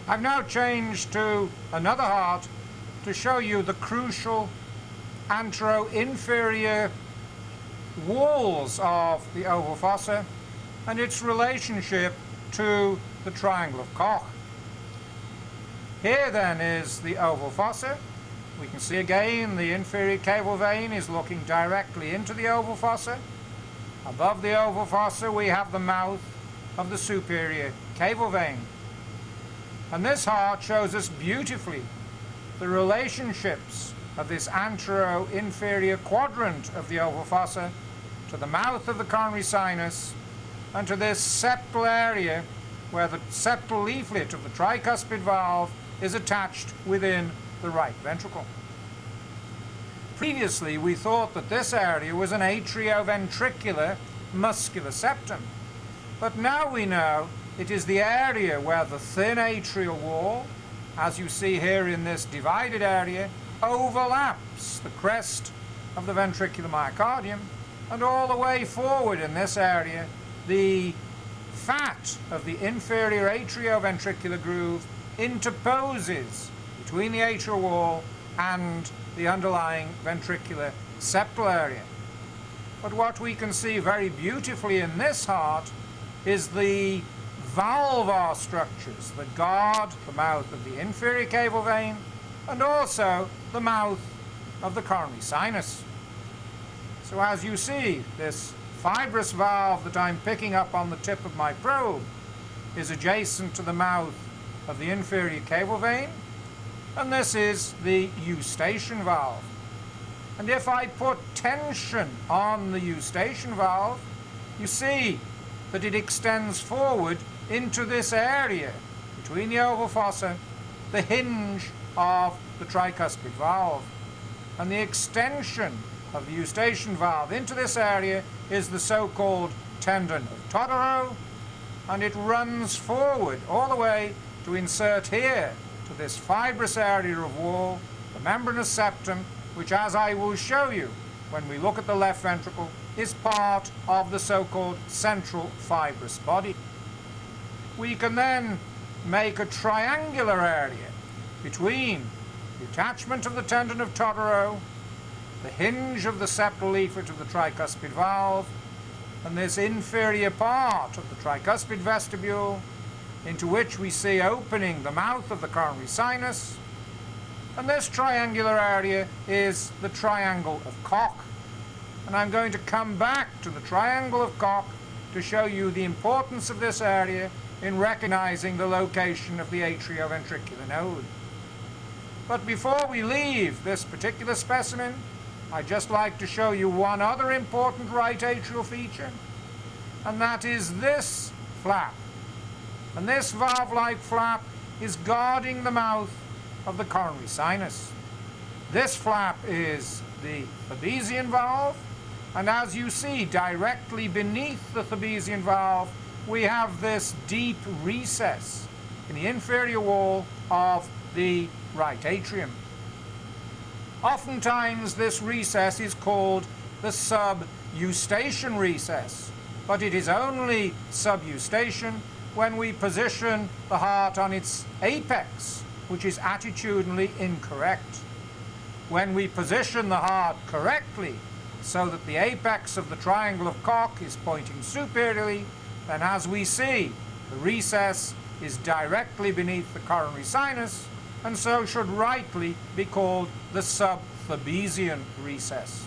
I've now changed to another heart to show you the crucial antero-inferior walls of the oval fossa and its relationship to the triangle of Koch. Here then is the oval fossa. We can see again the inferior cable vein is looking directly into the oval fossa. Above the oval fossa we have the mouth of the superior cable vein. And this heart shows us beautifully the relationships of this antero-inferior quadrant of the oval fossa to the mouth of the coronary sinus and to this septal area where the septal leaflet of the tricuspid valve is attached within the right ventricle. Previously we thought that this area was an atrioventricular muscular septum, but now we know it is the area where the thin atrial wall, as you see here in this divided area, overlaps the crest of the ventricular myocardium, and all the way forward in this area the fat of the inferior atrioventricular groove interposes between the atrial wall and the underlying ventricular septal area. But what we can see very beautifully in this heart is the valvar structures that guard the mouth of the inferior cable vein and also the mouth of the coronary sinus. So as you see, this fibrous valve that I'm picking up on the tip of my probe is adjacent to the mouth of the inferior cable vein, and this is the eustachian valve. And if I put tension on the eustachian valve, you see that it extends forward into this area between the oval fossa, the hinge of the tricuspid valve. And the extension of the eustachian valve into this area is the so-called tendon of Todaro, and it runs forward all the way to insert here to this fibrous area of wall, the membranous septum, which, as I will show you when we look at the left ventricle, is part of the so-called central fibrous body. We can then make a triangular area between the attachment of the tendon of Todaro, the hinge of the septal leaflet of the tricuspid valve, and this inferior part of the tricuspid vestibule, into which we see opening the mouth of the coronary sinus. And this triangular area is the triangle of Koch. And I'm going to come back to the triangle of Koch to show you the importance of this area in recognizing the location of the atrioventricular node. But before we leave this particular specimen, I'd just like to show you one other important right atrial feature, and that is this flap. And this valve-like flap is guarding the mouth of the coronary sinus. This flap is the Thebesian valve, and as you see directly beneath the Thebesian valve we have this deep recess in the inferior wall of the right atrium. Oftentimes this recess is called the sub-eustachian recess, but it is only sub-eustachian when we position the heart on its apex, which is attitudinally incorrect. When we position the heart correctly, so that the apex of the triangle of Koch is pointing superiorly, then as we see, the recess is directly beneath the coronary sinus, and so should rightly be called the sub-Thebesian recess.